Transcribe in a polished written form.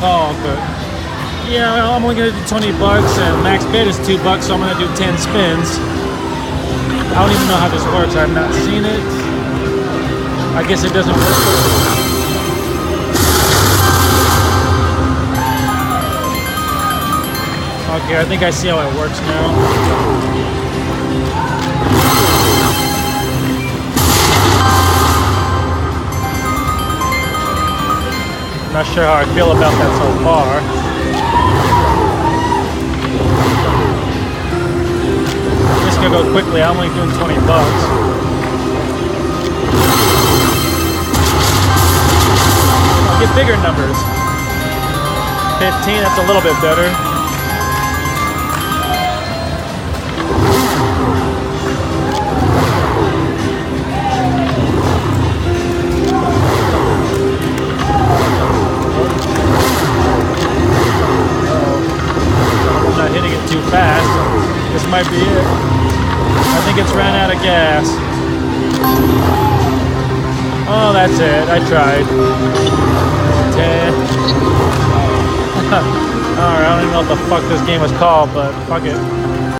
Oh, okay. Yeah, I'm only gonna do 20 bucks, and max bid is 2 bucks, so I'm gonna do 10 spins. I don't even know how this works. I've not seen it. I guess it doesn't work. Okay, I think I see how it works now. Not sure how I feel about that so far. This could go quickly. I'm only doing 20 bucks. I'll get bigger numbers. 15, that's a little bit better. Hitting it too fast. This might be it. I think it's ran out of gas. Oh, that's it. I tried. 10. Alright, I don't even know what the fuck this game was called, but fuck it.